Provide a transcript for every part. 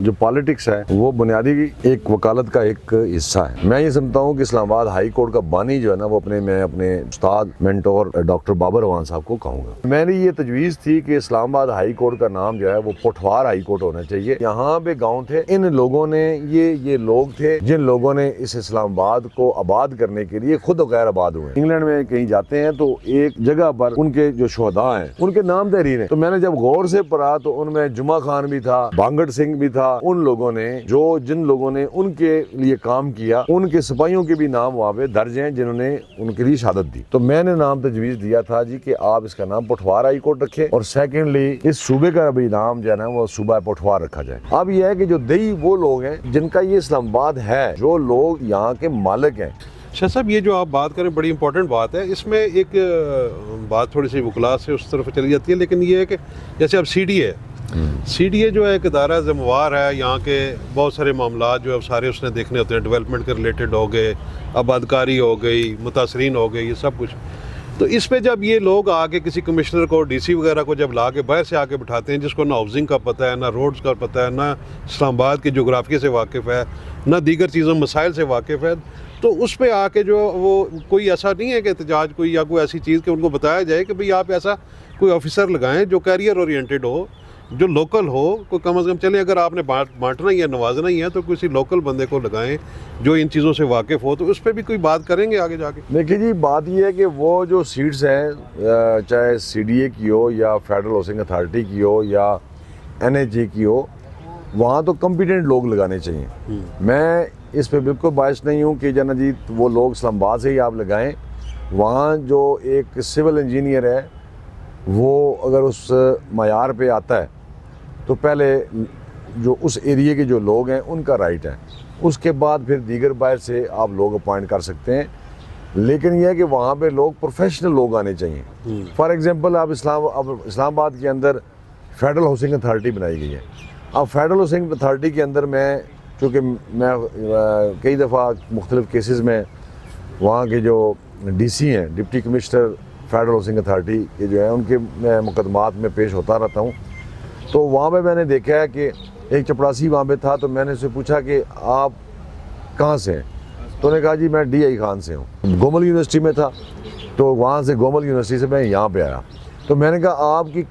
جو پالیٹکس ہے وہ بنیادی ایک وکالت کا ایک حصہ ہے. میں یہ سمجھتا ہوں کہ اسلام آباد ہائی کورٹ کا بانی جو ہے نا وہ میں اپنے استاد مینٹور ڈاکٹر بابر روان صاحب کو کہوں گا. میں نے یہ تجویز تھی کہ اسلام آباد ہائی کورٹ کا نام جو ہے وہ پٹھوار ہائی کورٹ ہونا چاہیے. یہاں پہ گاؤں تھے, ان لوگوں نے یہ لوگ تھے جن لوگوں نے اس اسلام آباد کو آباد کرنے کے لیے خود غیر آباد ہوئے. انگلینڈ میں کہیں جاتے ہیں تو ایک جگہ پر ان کے جو شہداء ہیں ان کے نام تحریر ہیں. تو میں نے جب غور سے پڑھا تو ان میں جمعہ خان بھی تھا, بانگڑ سنگھ بھی تھا. ان لوگوں نے جن لوگوں نے ان کے لیے کام کیا ان کے سپاہیوں کے بھی نام وہاں پہ درج ہیں جنہوں نے ان کے لیے شہادت دی. تو میں نے نام تجویز دیا تھا جی کہ آپ اس کا نام پٹھوار ہائی کورٹ رکھیں, اور سیکنڈلی اس صوبے کا بھی نام جو ہے نا وہ صوبہ پٹھوار رکھا جائے. اب یہ ہے کہ جو دیہی وہ لوگ ہیں جن کا یہ اسلام آباد ہے, جو لوگ یہاں کے مالک ہیں. شاہ صاحب یہ جو آپ بات کریں بڑی امپورٹنٹ بات ہے. اس میں ایک بات تھوڑی سی وکلا سے اس طرف چلی جاتی ہے, لیکن یہ ہے کہ جیسے اب سی ڈی اے جو ہے ایک ادارہ ذمہ وار ہے, یہاں کے بہت سارے معاملات جو ہے سارے اس نے دیکھنے ہوتے ہیں. ڈیولپمنٹ کے ریلیٹڈ ہو گئے, آبادکاری ہو گئی, متاثرین ہو گئے, یہ سب کچھ. تو اس پہ جب یہ لوگ آ کے کسی کمشنر کو, ڈی سی وغیرہ کو جب لا کے باہر سے آ کے بٹھاتے ہیں, جس کو نہ ہاؤسنگ کا پتہ ہے, نہ روڈز کا پتہ ہے, نہ اسلام آباد کے جغرافیے سے واقف ہے, نہ دیگر چیزوں مسائل سے واقف ہے, تو اس پہ آ کے جو وہ کوئی ایسا نہیں ہے کہ احتجاج کوئی یا کوئی ایسی چیز کہ ان کو بتایا جائے کہ بھئی آپ ایسا کوئی آفیسر لگائیں جو کیریئر اورینٹڈ ہو, جو لوکل ہو. کوئی کم از کم چلیں اگر آپ نے بانٹنا ہی ہے, نوازنا ہی ہے, تو کسی لوکل بندے کو لگائیں جو ان چیزوں سے واقف ہو. تو اس پہ بھی کوئی بات کریں گے آگے جا کے. دیکھیے جی, بات یہ ہے کہ وہ جو سیٹس ہیں چاہے سی ڈی اے کی ہو یا فیڈرل ہاؤسنگ اتھارٹی کی ہو یا این ایچ اے کی ہو, وہاں تو کمپیٹنٹ لوگ لگانے چاہیے. میں اس پہ بالکل باعث نہیں ہوں کہ جانا جی وہ لوگ اسلام آباد سے ہی آپ لگائیں. وہاں جو ایک سول انجینئر ہے وہ اگر اس معیار پہ آتا ہے تو پہلے جو اس ایریے کے جو لوگ ہیں ان کا رائٹ ہے, اس کے بعد پھر دیگر باہر سے آپ لوگ اپوائنٹ کر سکتے ہیں. لیکن یہ ہے کہ وہاں پہ لوگ پروفیشنل لوگ آنے چاہیے. فار ایگزامپل آپ اسلام آباد کے اندر فیڈرل ہاؤسنگ اتھارٹی بنائی گئی ہے. اب فیڈرل ہاؤسنگ اتھارٹی کے اندر چونکہ میں کئی دفعہ مختلف کیسز میں وہاں کے جو ڈی سی ہیں, deputy commissioner federal housing authority کے جو ہیں, ان کے میں مقدمات میں پیش ہوتا رہتا ہوں. تو وہاں پہ میں نے دیکھا ہے کہ ایک چپڑاسی وہاں پہ تھا, تو میں نے اسے پوچھا کہ آپ کہاں سے ہیں, تو انہوں نے کہا جی میں ڈی آئی خان سے ہوں. گومل یونیورسٹی میں تھا, تو وہاں سے گومل یونیورسٹی سے میں یہاں پہ آیا. تو میں نے کہا آپ کی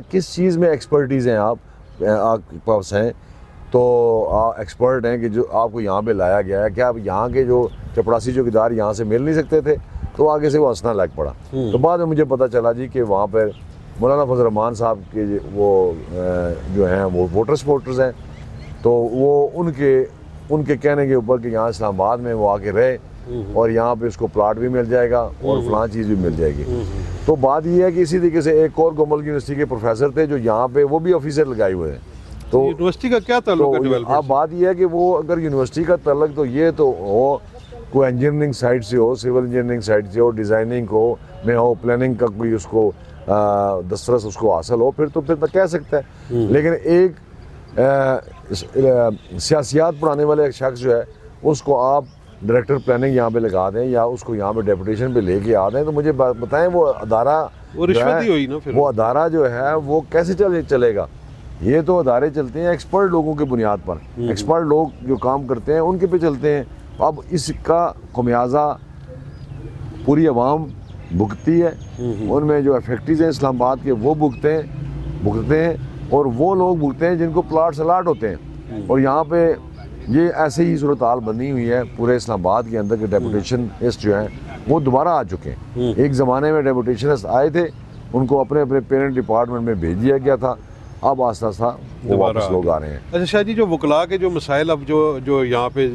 کس چیز میں ایکسپرٹیز ہیں, آپ کے پاس ہیں, تو ایکسپرٹ ہیں کہ جو آپ کو یہاں پہ لایا گیا ہے, کیا آپ یہاں کے جو چپڑاسی چوکیدار یہاں سے مل نہیں سکتے تھے؟ تو آگے سے وہ ہنسنا لگ پڑا. تو بعد میں مجھے پتہ چلا جی کہ وہاں پہ مولانا فضل الرحمان صاحب کے وہ جو ہیں وہ ووٹر سپورٹرز ہیں, تو وہ ان کے کہنے کے اوپر کہ یہاں اسلام آباد میں وہ آ کے رہے اور یہاں پہ اس کو پلاٹ بھی مل جائے گا اور فلاں چیز بھی مل جائے گی. تو بات یہ ہے کہ اسی طریقے سے ایک اور گومل یونیورسٹی کے پروفیسر تھے جو یہاں پہ وہ بھی آفیسر لگائے ہوئے ہیں. تو یونیورسٹی کا کیا تعلق ہے ڈیولپمنٹ؟ اب بات یہ ہے کہ وہ اگر یونیورسٹی کا تعلق تو یہ تو ہو کوئی انجینئرنگ سائٹ سے ہو, سول انجینئرنگ سائٹ سے ہو, ڈیزائننگ کو میں ہو, پلاننگ کا کوئی اس کو دسترس اس کو حاصل ہو, پھر تو کہہ سکتا ہے. لیکن ایک سیاسیات پڑھانے والے ایک شخص جو ہے اس کو آپ ڈائریکٹر پلاننگ یہاں پہ لگا دیں یا اس کو یہاں پہ ڈیپوٹیشن پہ لے کے آ دیں, تو مجھے بتائیں وہ ادارہ وہ ادارہ جو ہے وہ کیسے چلے گا؟ یہ تو ادارے چلتے ہیں ایکسپرٹ لوگوں کے بنیاد پر, ایکسپرٹ لوگ جو کام کرتے ہیں ان کے پہ چلتے ہیں. اب اس کا خمیازہ پوری عوام بھگتی ہے. ان میں جو افیکٹیز ہیں اسلام آباد کے وہ بھگتے ہیں, اور وہ لوگ بھگتے ہیں جن کو پلاٹس الاٹ ہوتے ہیں. اور یہاں پہ یہ ایسے ہی صورتحال بنی ہوئی ہے پورے اسلام آباد کے اندر کہ ڈیپوٹیشنسٹ جو ہیں وہ دوبارہ آ چکے ہیں. ایک زمانے میں ڈیپوٹیشنسٹ آئے تھے, ان کو اپنے پیرنٹ ڈپارٹمنٹ میں بھیج دیا گیا تھا, اب آہستہ آہستہ وہ واپس لوگ آ رہے ہیں. اچھا شاہ جی, جو وکلاء کے جو مسائل اب جو یہاں پہ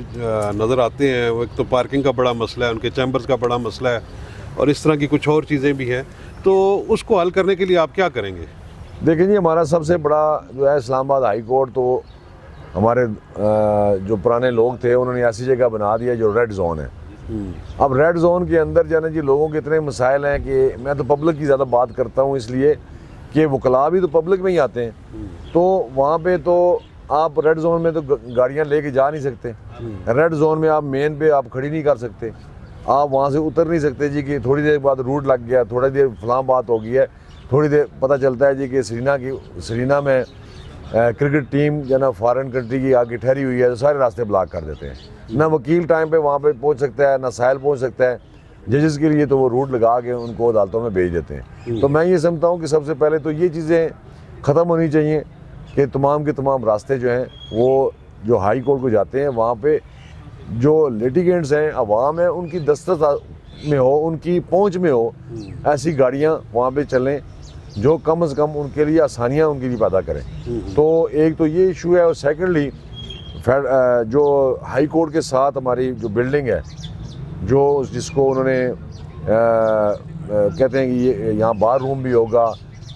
نظر آتے ہیں, وہ ایک تو پارکنگ کا بڑا مسئلہ ہے, ان کے چیمبرز کا بڑا مسئلہ ہے, اور اس طرح کی کچھ اور چیزیں بھی ہیں, تو اس کو حل کرنے کے لیے آپ کیا کریں گے؟ دیکھیں جی, ہمارا سب سے بڑا جو ہے اسلام آباد ہائی کورٹ, تو ہمارے جو پرانے لوگ تھے انہوں نے ایسی جگہ بنا دیا جو ریڈ زون ہے. اب ریڈ زون کے اندر جو ہے نا جی لوگوں کے اتنے مسائل ہیں کہ میں تو پبلک کی زیادہ بات کرتا ہوں, اس لیے کہ وکلاء بھی تو پبلک میں ہی آتے ہیں. تو وہاں پہ تو آپ ریڈ زون میں تو گاڑیاں لے کے جا نہیں سکتے, ریڈ زون میں آپ مین پہ آپ کھڑی نہیں کر سکتے, آپ وہاں سے اتر نہیں سکتے جی کہ تھوڑی دیر بعد روٹ لگ گیا, تھوڑی دیر فلاں بات ہو گئی ہے, تھوڑی دیر پتہ چلتا ہے جی کہ سرینا میں کرکٹ ٹیم جو ہے نا فارن کنٹری کی آگے ٹھہری ہوئی ہے تو سارے راستے بلاک کر دیتے ہیں، نہ وکیل ٹائم پہ وہاں پہ پہنچ سکتا ہے، نہ سائل پہنچ سکتا ہے، ججز کے لیے تو وہ روٹ لگا کے ان کو عدالتوں میں بھیج دیتے ہیں۔ تو میں یہ سمجھتا ہوں کہ سب سے پہلے تو یہ چیزیں ختم ہونی چاہیے کہ تمام کے تمام راستے جو ہیں وہ جو ہائی کورٹ کو جاتے ہیں وہاں پہ جو لیٹیگینٹس ہیں، عوام ہیں، ان کی دسترس میں ہو، ان کی پہنچ میں ہو ایسی گاڑیاں وہاں پہ چلیں جو کم از کم ان کے لیے آسانیاں ان کے لیے پیدا کریں۔ تو ایک تو یہ ایشو ہے، اور سیکنڈلی جو ہائی کورٹ کے ساتھ ہماری جو بلڈنگ ہے، جو جس کو انہوں نے کہتے ہیں کہ یہاں بار روم بھی ہوگا،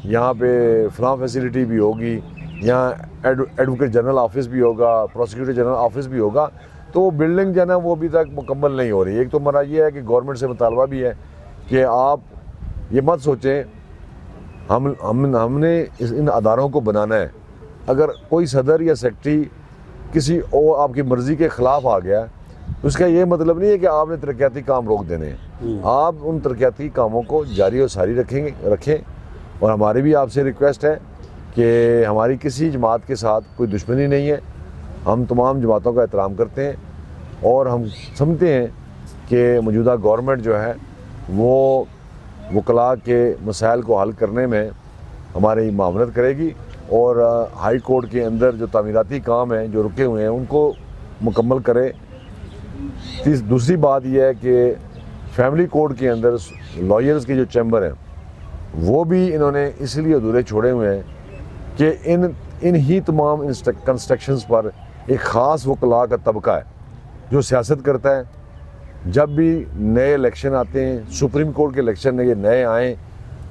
یہاں پہ فلاں فیسیلیٹی بھی ہوگی، یہاں ایڈوکیٹ جنرل آفس بھی ہوگا، پروسیکیوٹر جنرل آفس بھی ہوگا، تو وہ بلڈنگ جو ہے نا وہ ابھی تک مکمل نہیں ہو رہی۔ ایک تو ہمارا یہ ہے کہ گورنمنٹ سے مطالبہ بھی ہے کہ آپ یہ مت سوچیں ہم نے ان اداروں کو بنانا ہے، اگر کوئی صدر یا سیکرٹری کسی اور آپ کی مرضی کے خلاف آ گیا اس کا یہ مطلب نہیں ہے کہ آپ نے ترقیاتی کام روک دینے ہیں، آپ ان ترقیاتی کاموں کو جاری و ساری رکھیں۔ اور ہماری بھی آپ سے ریکویسٹ ہے کہ ہماری کسی جماعت کے ساتھ کوئی دشمنی نہیں ہے، ہم تمام جماعتوں کا احترام کرتے ہیں، اور ہم سمجھتے ہیں کہ موجودہ گورنمنٹ جو ہے وہ وکلاء کے مسائل کو حل کرنے میں ہماری معاونت کرے گی، اور ہائی کورٹ کے اندر جو تعمیراتی کام ہیں جو رکے ہوئے ہیں ان کو مکمل کرے۔ دوسری بات یہ ہے کہ فیملی کورٹ کے اندر لائرز کے جو چیمبر ہیں وہ بھی انہوں نے اس لیے ادھورے چھوڑے ہوئے ہیں کہ ان ہی تمام کنسٹرکشنز پر ایک خاص وکلاء کا طبقہ ہے جو سیاست کرتا ہے۔ جب بھی نئے الیکشن آتے ہیں، سپریم کورٹ کے الیکشن یہ نئے آئیں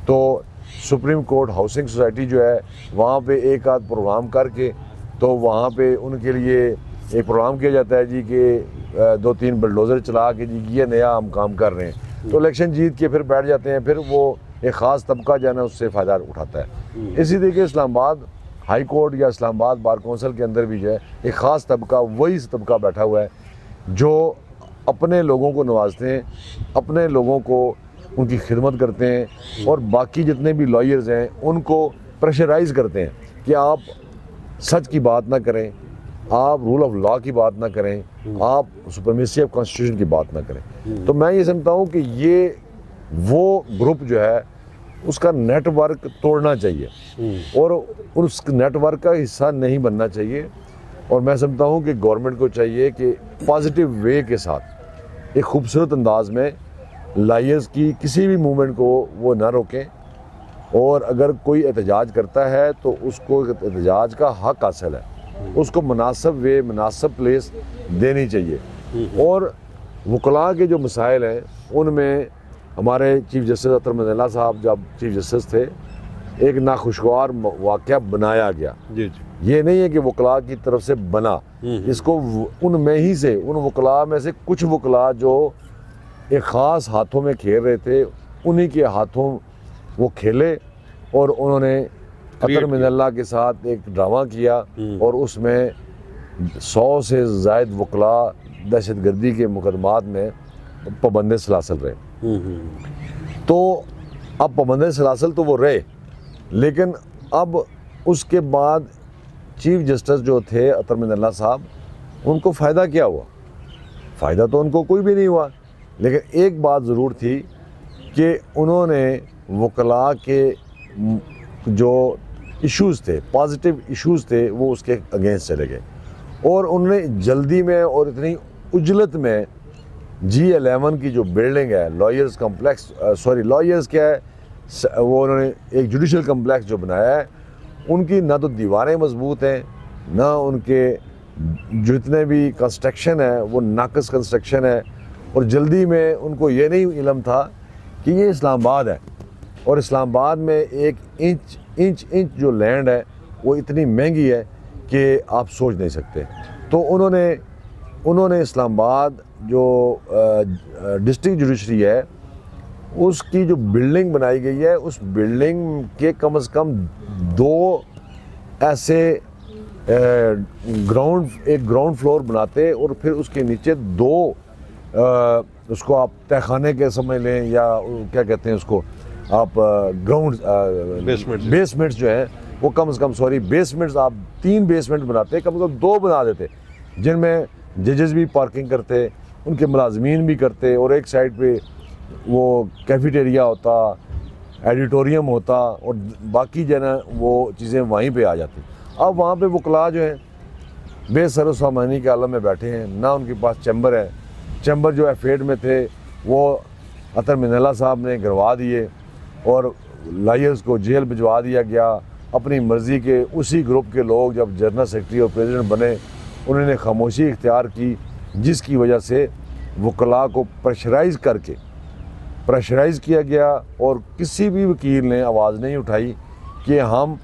تو سپریم کورٹ ہاؤسنگ سوسائٹی جو ہے وہاں پہ ایک آدھ پروگرام کر کے تو وہاں پہ ان کے لیے ایک پروگرام کیا جاتا ہے جی کہ 2-3 بلڈوزر چلا کے جی یہ نیا ہم کام کر رہے ہیں، تو الیکشن جیت کے پھر بیٹھ جاتے ہیں، پھر وہ ایک خاص طبقہ جو ہے نا اس سے فائدہ اٹھاتا ہے۔ اسی طریقے اسلام آباد ہائی کورٹ یا اسلام آباد بار کونسل کے اندر بھی جو ہے ایک خاص طبقہ، وہی طبقہ بیٹھا ہوا ہے جو اپنے لوگوں کو نوازتے ہیں، اپنے لوگوں کو ان کی خدمت کرتے ہیں، اور باقی جتنے بھی لائرز ہیں ان کو پریشرائز کرتے ہیں کہ آپ سچ کی بات نہ کریں، آپ رول آف لا کی بات نہ کریں، آپ سپریمیسی آف کانسٹیٹیوشن کی بات نہ کریں۔ تو میں یہ سمجھتا ہوں کہ یہ وہ گروپ جو ہے اس کا نیٹ ورک توڑنا چاہیے اور اس نیٹ ورک کا حصہ نہیں بننا چاہیے، اور میں سمجھتا ہوں کہ گورنمنٹ کو چاہیے کہ پازیٹیو وے کے ساتھ ایک خوبصورت انداز میں لائرز کی کسی بھی موومنٹ کو وہ نہ روکیں، اور اگر کوئی احتجاج کرتا ہے تو اس کو احتجاج کا حق حاصل ہے، اس کو مناسب وے، مناسب پلیس دینی چاہیے۔ اور وکلاء کے جو مسائل ہیں ان میں ہمارے چیف جسٹس اطہر مدنی صاحب جب چیف جسٹس تھے ایک ناخوشگوار واقعہ بنایا گیا، جی یہ نہیں ہے کہ وکلاء کی طرف سے بنا، اس کو ان میں ہی سے ان وکلاء میں سے کچھ وکلاء جو ایک خاص ہاتھوں میں کھیل رہے تھے انہی کے ہاتھوں وہ کھیلے، اور انہوں نے اطہر مدنی اللہ کے ساتھ ایک ڈرامہ کیا، اور اس میں 100 سے زائد وکلاء دہشت گردی کے مقدمات میں پابند سلاسل رہے۔ تو اب پابند سلاسل تو وہ رہے، لیکن اب اس کے بعد چیف جسٹس جو تھے اطہر مدنی اللہ صاحب، ان کو فائدہ کیا ہوا؟ فائدہ تو ان کو کوئی بھی نہیں ہوا، لیکن ایک بات ضرور تھی کہ انہوں نے وکلاء کے جو ایشوز تھے، پازیٹیو ایشوز تھے، وہ اس کے اگینسٹ چلے گئے، اور انہوں نے جلدی میں اور اتنی عجلت میں G11 کی جو بلڈنگ ہے لائرز کمپلیکس، لائرز کیا ہے وہ انہوں نے ایک جوڈیشل کمپلیکس جو بنایا ہے، ان کی نہ تو دیواریں مضبوط ہیں، نہ ان کے جتنے بھی کنسٹرکشن ہے وہ ناقص کنسٹرکشن ہے، اور جلدی میں ان کو یہ نہیں علم تھا کہ یہ اسلام آباد ہے، اور اسلام آباد میں ایک انچ جو لینڈ ہے وہ اتنی مہنگی ہے کہ آپ سوچ نہیں سکتے۔ تو انہوں نے اسلام آباد جو ڈسٹرکٹ جوڈیشری ہے اس کی جو بلڈنگ بنائی گئی ہے، اس بلڈنگ کے کم از کم 2 ایسے ایک گراؤنڈ فلور بناتے، اور پھر اس کے نیچے 2 اس کو آپ تہہ خانے کے سمجھ لیں یا کیا کہتے ہیں اس کو آپ گراؤنڈ بیسمنٹس جو ہیں وہ کم از کم بیسمنٹس آپ 3 بیسمنٹ بناتے، کم از کم 2 بنا دیتے، جن میں ججز بھی پارکنگ کرتے، ان کے ملازمین بھی کرتے، اور ایک سائڈ پہ وہ کیفیٹیریا ہوتا، ایڈیٹوریم ہوتا، اور باقی جو ہے نا وہ چیزیں وہیں پہ آ جاتی۔ اب وہاں پہ وکلاء جو ہیں بے سر و سامانی کے عالم میں بیٹھے ہیں، نہ ان کے پاس چیمبر ہے، چیمبر جو ہے فیڈ میں تھے وہ عطر منالہ صاحب نے گروا دیے، اور لائرز کو جیل بھجوا دیا گیا اپنی مرضی کے۔ اسی گروپ کے لوگ جب جنرل سیکرٹری اور پریزیڈنٹ بنے، انہوں نے خاموشی اختیار کی، جس کی وجہ سے وکلاء کو پریشرائز کیا گیا، اور کسی بھی وکیل نے آواز نہیں اٹھائی کہ ہم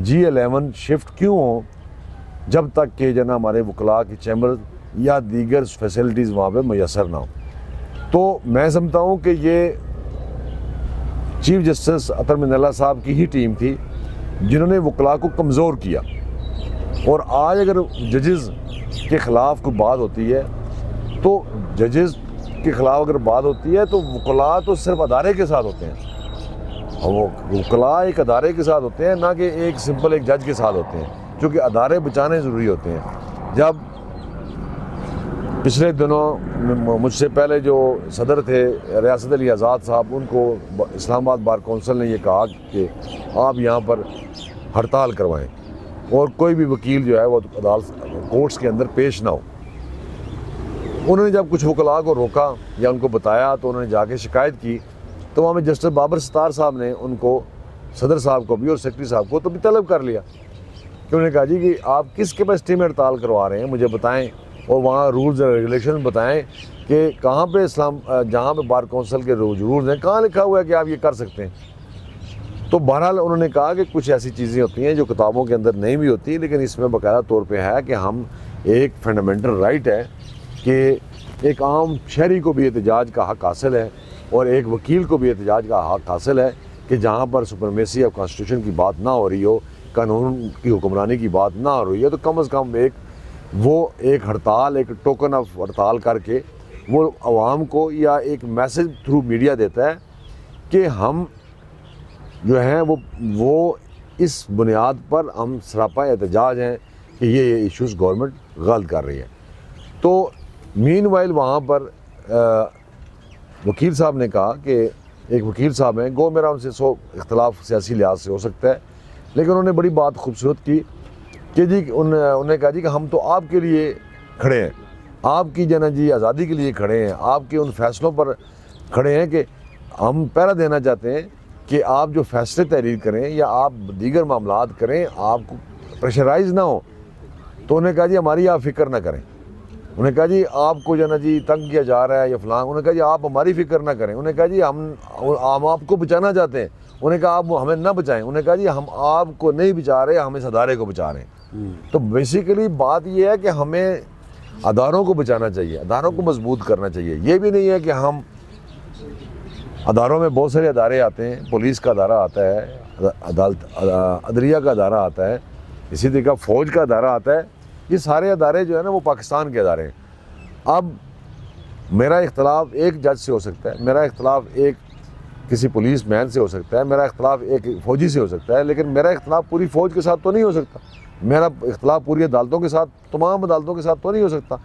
G11 شفٹ کیوں ہوں جب تک کہ جو نا ہمارے وکلاء کی چیمبر یا دیگر فیسلٹیز وہاں پہ میسر نہ ہوں۔ تو میں سمجھتا ہوں کہ یہ چیف جسٹس عطر منالہ صاحب کی ہی ٹیم تھی جنہوں نے وکلاء کو کمزور کیا، اور آج اگر ججز کے خلاف کوئی بات ہوتی ہے تو ججز کے خلاف اگر بات ہوتی ہے تو وکلاء تو صرف ادارے کے ساتھ ہوتے ہیں، اور وہ وکلاء ایک ادارے کے ساتھ ہوتے ہیں، نہ کہ ایک سمپل ایک جج کے ساتھ ہوتے ہیں، کیونکہ ادارے بچانے ضروری ہوتے ہیں۔ جب پچھلے دنوں مجھ سے پہلے جو صدر تھے ریاست علی آزاد صاحب، ان کو اسلام آباد بار کونسل نے یہ کہا کہ آپ یہاں پر ہڑتال کروائیں اور کوئی بھی وکیل جو ہے وہ کورٹس کے اندر پیش نہ ہو۔ انہوں نے جب کچھ وکلاء کو روکا یا ان کو بتایا تو انہوں نے جا کے شکایت کی، تو وہاں میں جسٹس بابر ستار صاحب نے ان کو، صدر صاحب کو بھی اور سیکرٹری صاحب کو تو بھی طلب کر لیا کہ انہوں نے کہا جی کہ آپ کس کیپیسٹی میں ہڑتال کروا رہے ہیں مجھے بتائیں، اور وہاں رولز اور ریگولیشن بتائیں کہ کہاں پہ جہاں پہ بار کونسل کے رولز ہیں کہاں لکھا ہوا ہے کہ آپ یہ کر سکتے ہیں۔ تو بہرحال انہوں نے کہا کہ کچھ ایسی چیزیں ہوتی ہیں جو کتابوں کے اندر نہیں بھی ہوتی، لیکن اس میں باقاعدہ طور پہ ہے کہ ہم ایک فنڈامنٹل رائٹ ہے کہ ایک عام شہری کو بھی احتجاج کا حق حاصل ہے، اور ایک وکیل کو بھی احتجاج کا حق حاصل ہے کہ جہاں پر سپرمیسی آف کانسٹیٹیوشن کی بات نہ ہو رہی ہو، قانون کی حکمرانی کی بات نہ ہو رہی ہے، تو کم از کم ایک ہڑتال، ایک ٹوکن آف ہڑتال کر کے وہ عوام کو یا ایک میسج تھرو میڈیا دیتا ہے کہ ہم جو ہیں وہ اس بنیاد پر ہم سراپا احتجاج ہیں کہ یہ ایشوز گورنمنٹ غلط کر رہی ہے۔ تو مین وائل وہاں پر وکیل صاحب نے کہا کہ ایک وکیل صاحب ہیں، گو میرا ان سے اختلاف سیاسی لحاظ سے ہو سکتا ہے، لیکن انہوں نے بڑی بات خوبصورت کی کہ جی انہوں نے کہا جی کہ ہم تو آپ کے لیے کھڑے ہیں، آپ کی جی آزادی کے لیے کھڑے ہیں، آپ کے ان فیصلوں پر کھڑے ہیں کہ ہم پہرا دینا چاہتے ہیں کہ آپ جو فیصلے تحریر کریں یا آپ دیگر معاملات کریں آپ کو پریشرائز نہ ہو۔ تو انہوں نے کہا جی ہماری آپ فکر نہ کریں، انہوں نے کہا جی آپ کو جی تنگ کیا جا رہا ہے یا فلاں، انہوں نے کہا جی آپ ہماری فکر نہ کریں، انہوں نے کہا جی ہم آپ کو بچانا چاہتے ہیں، انہوں نے کہا آپ ہمیں نہ بچائیں، انہوں نے کہا جی ہم آپ کو نہیں بچا رہے، ہم اس ادارے کو بچا رہے ہیں۔ تو بیسیکلی بات یہ ہے کہ ہمیں اداروں کو بچانا چاہیے، اداروں کو مضبوط کرنا چاہیے۔ یہ بھی نہیں ہے کہ ہم اداروں میں بہت سارے ادارے آتے ہیں، پولیس کا ادارہ آتا ہے، عدالت عدلیہ کا ادارہ آتا ہے، اسی طریقہ فوج کا ادارہ آتا ہے، یہ سارے ادارے جو ہے نا وہ پاکستان کے ادارے ہیں۔ اب میرا اختلاف ایک جج سے ہو سکتا ہے، میرا اختلاف ایک کسی پولیس مین سے ہو سکتا ہے، میرا اختلاف ایک فوجی سے ہو سکتا ہے، لیکن میرا اختلاف پوری فوج کے ساتھ تو نہیں ہو سکتا، میرا اختلاف پوری عدالتوں کے ساتھ، تمام عدالتوں کے ساتھ تو نہیں ہو سکتا۔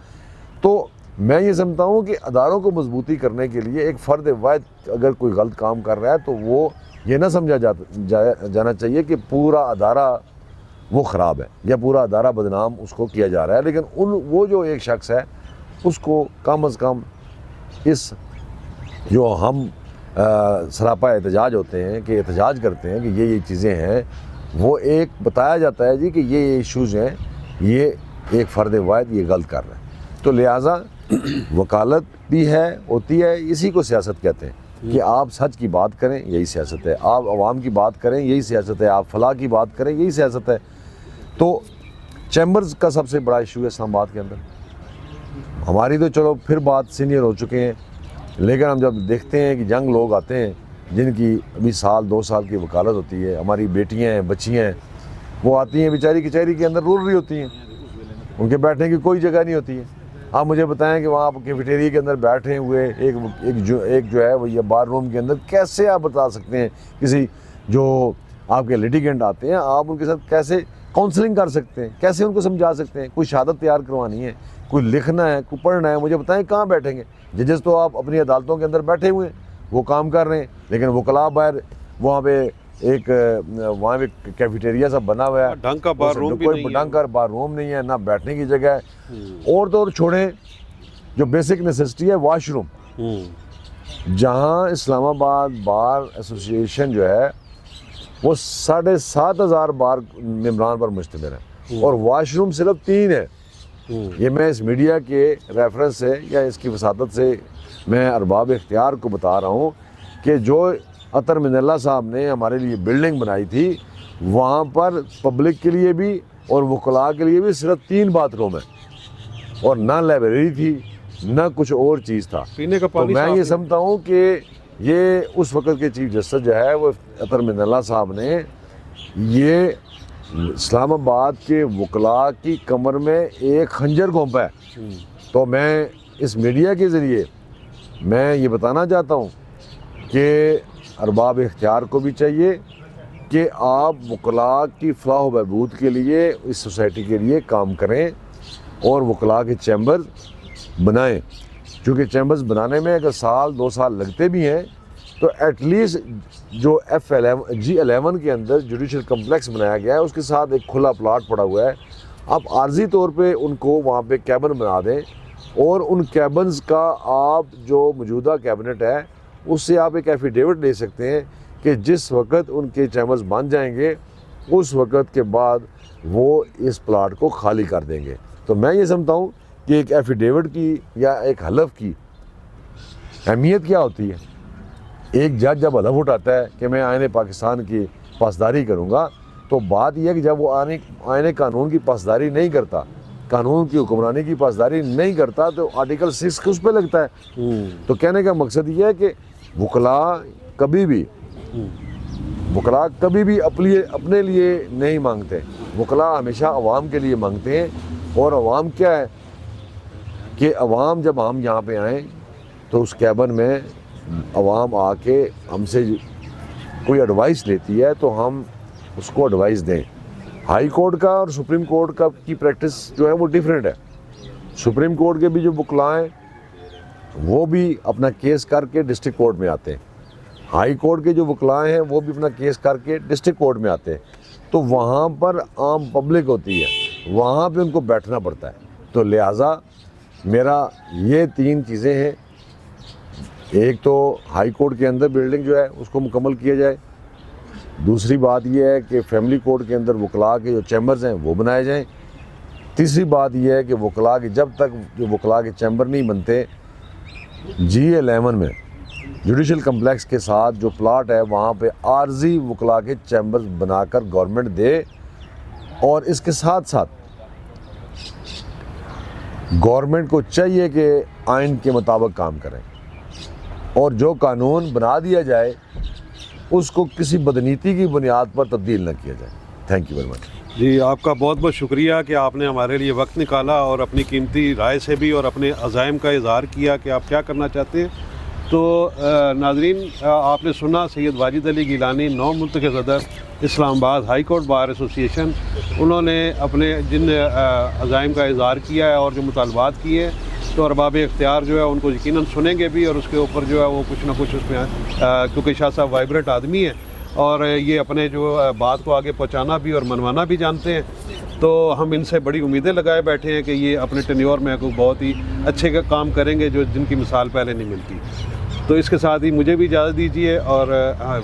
تو میں یہ سمجھتا ہوں کہ اداروں کو مضبوطی کرنے کے لیے ایک فرد واحد اگر کوئی غلط کام کر رہا ہے تو وہ یہ نہ سمجھا جانا چاہیے کہ پورا ادارہ وہ خراب ہے یا پورا ادارہ بدنام اس کو کیا جا رہا ہے، لیکن وہ جو ایک شخص ہے اس کو کم از کم اس جو ہم سراپا احتجاج ہوتے ہیں کہ احتجاج کرتے ہیں کہ یہ چیزیں ہیں، وہ ایک بتایا جاتا ہے جی کہ یہ ایشوز ہیں، یہ ایک فرد واحد یہ غلط کر رہا ہے۔ تو لہٰذا وکالت بھی ہے، ہوتی ہے، اسی کو سیاست کہتے ہیں کہ آپ سچ کی بات کریں یہی سیاست ہے، آپ عوام کی بات کریں یہی سیاست ہے، آپ فلاح کی بات کریں یہی سیاست ہے۔ تو چیمبرز کا سب سے بڑا ایشو ہے اسلام آباد کے اندر، ہماری تو چلو پھر بات سینئر ہو چکے ہیں، لیکن ہم جب دیکھتے ہیں کہ ینگ لوگ آتے ہیں جن کی ابھی 1-2 سال کی وکالت ہوتی ہے، ہماری بیٹیاں ہیں، بچیاں ہیں، وہ آتی ہیں بیچاری کچہری کے اندر رول رہی ہوتی ہیں، ان کے بیٹھنے کی کوئی جگہ نہیں ہوتی ہے۔ آپ مجھے بتائیں کہ وہاں آپ کیفیٹیریا کے اندر بیٹھے ہوئے ایک جو ہے وہ یہ بار روم کے اندر کیسے آپ بتا سکتے ہیں کسی جو آپ کے لیٹیگنٹ آتے ہیں, آپ ان کے ساتھ کیسے کاؤنسلنگ کر سکتے ہیں, کیسے ان کو سمجھا سکتے ہیں. کوئی شہادت تیار کروانی ہے, کوئی لکھنا ہے, کوئی پڑھنا ہے, مجھے بتائیں کہاں بیٹھیں گے. ججز تو آپ اپنی عدالتوں کے اندر بیٹھے ہوئے ہیں, وہ کام کر رہے ہیں, لیکن وکلاء باہر وہاں پہ وہاں پہ کیفیٹیریا سب بنا ہوا ہے, ڈھنگ کا بار روم بھی کوئی نہیں ڈھنگ کا بار روم نہیں ہے, نہ بیٹھنے کی جگہ ہے. اور تو اور چھوڑیں, جو بیسک نیسسٹی ہے واش روم, جہاں اسلام آباد بار ایسوسیشن جو ہے وہ 7,500 بار ممبران پر مشتمل ہے, اور واش روم صرف 3 ہے. یہ میں اس میڈیا کے ریفرنس سے یا اس کی وساطت سے میں ارباب اختیار کو بتا رہا ہوں کہ جو عطر من اللہ صاحب نے ہمارے لیے بلڈنگ بنائی تھی, وہاں پر پبلک کے لیے بھی اور وکلاء کے لیے بھی صرف 3 باتھ روم ہے, اور نہ لائبریری تھی نہ کچھ اور چیز تھا. پینے کا تو پانی میں صاف یہ سمجھتا ہوں کہ یہ اس وقت کے چیف جسٹس جو ہے وہ عطر من اللہ صاحب نے یہ اسلام آباد کے وکلاء کی کمر میں ایک خنجر گھونپا ہے. تو میں اس میڈیا کے ذریعے میں یہ بتانا چاہتا ہوں کہ ارباب اختیار کو بھی چاہیے کہ آپ وکلاء کی فلاح و بہبود کے لیے اس سوسائٹی کے لیے کام کریں اور وکلاء کے چیمبر بنائیں. چونکہ چیمبرز بنانے میں اگر 1-2 سال لگتے بھی ہیں تو ایٹ لیسٹ جو G11 کے اندر جوڈیشل کمپلیکس بنایا گیا ہے اس کے ساتھ ایک کھلا پلاٹ پڑا ہوا ہے, آپ عارضی طور پہ ان کو وہاں پہ کیبن بنا دیں, اور ان کیبنز کا آپ جو موجودہ کیبنٹ ہے اس سے آپ ایک ایفیڈیوٹ لے سکتے ہیں کہ جس وقت ان کے چیمبرز بن جائیں گے اس وقت کے بعد وہ اس پلاٹ کو خالی کر دیں گے. تو میں یہ سمجھتا ہوں کہ ایک ایفیڈیوٹ کی یا ایک حلف کی اہمیت کیا ہوتی ہے. ایک جج جب حلف اٹھاتا ہے کہ میں آئین پاکستان کی پاسداری کروں گا, تو بات یہ ہے کہ جب وہ آئین قانون کی پاسداری نہیں کرتا, قانون کی حکمرانی کی پاسداری نہیں کرتا, تو آرٹیکل 6 اس پہ لگتا ہے. تو کہنے کا مقصد یہ ہے کہ وکلاء کبھی بھی اپنے لیے نہیں مانگتے, وکلاء ہمیشہ عوام کے لیے مانگتے ہیں. اور عوام کیا ہے کہ عوام جب ہم یہاں پہ آئیں تو اس کیبن میں عوام آ کے ہم سے کوئی ایڈوائس لیتی ہے تو ہم اس کو ایڈوائس دیں. ہائی کورٹ کا اور سپریم کورٹ کا کی پریکٹس جو ہے وہ ڈیفرنٹ ہے. سپریم کورٹ کے بھی جو وکلاء ہیں وہ بھی اپنا کیس کر کے ڈسٹرکٹ کورٹ میں آتے ہیں, ہائی کورٹ کے جو وکلاء ہیں وہ بھی اپنا کیس کر کے ڈسٹرکٹ کورٹ میں آتے ہیں. تو وہاں پر عام پبلک ہوتی ہے, وہاں پہ ان کو بیٹھنا پڑتا ہے. تو لہٰذا میرا یہ 3 چیزیں ہیں. ایک تو ہائی کورٹ کے اندر بلڈنگ جو ہے اس کو مکمل کیا جائے. دوسری بات یہ ہے کہ فیملی کورٹ کے اندر وکلاء کے جو چیمبرز ہیں وہ بنائے جائیں. تیسری بات یہ ہے کہ وکلاء کے جب تک جو وکلاء کے چیمبر نہیں بنتے, G11 میں جوڈیشل کمپلیکس کے ساتھ جو پلاٹ ہے وہاں پہ عارضی وکلاء کے چیمبرز بنا کر گورنمنٹ دے, اور اس کے ساتھ ساتھ گورنمنٹ کو چاہیے کہ آئین کے مطابق کام کریں, اور جو قانون بنا دیا جائے اس کو کسی بدنیتی کی بنیاد پر تبدیل نہ کیا جائے. Thank you very much. جی آپ کا بہت بہت شکریہ کہ آپ نے ہمارے لیے وقت نکالا اور اپنی قیمتی رائے سے بھی اور اپنے عزائم کا اظہار کیا کہ آپ کیا کرنا چاہتے ہیں. تو ناظرین آپ نے سنا سید واجد علی گیلانی 9 منتخب صدر اسلام آباد ہائی کورٹ بار ایسوسیشن, انہوں نے اپنے جن عزائم کا اظہار کیا ہے اور جو مطالبات کیے ہیں, تو ارباب اختیار جو ہے ان کو یقیناً سنیں گے بھی, اور اس کے اوپر جو ہے وہ کچھ نہ کچھ اس میں کیونکہ شاہ صاحب وائبرنٹ آدمی ہیں اور یہ اپنے جو بات کو آگے پہنچانا بھی اور منوانا بھی جانتے ہیں. تو ہم ان سے بڑی امیدیں لگائے بیٹھے ہیں کہ یہ اپنے ٹینیور میں کوئی بہت ہی اچھے کام کریں گے جو جن کی مثال پہلے نہیں ملتی. تو اس کے ساتھ ہی مجھے بھی اجازت دیجیے, اور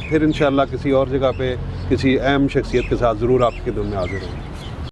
پھر انشاءاللہ کسی اور جگہ پہ کسی اہم شخصیت کے ساتھ ضرور آپ کے خدمت میں حاضر ہوں.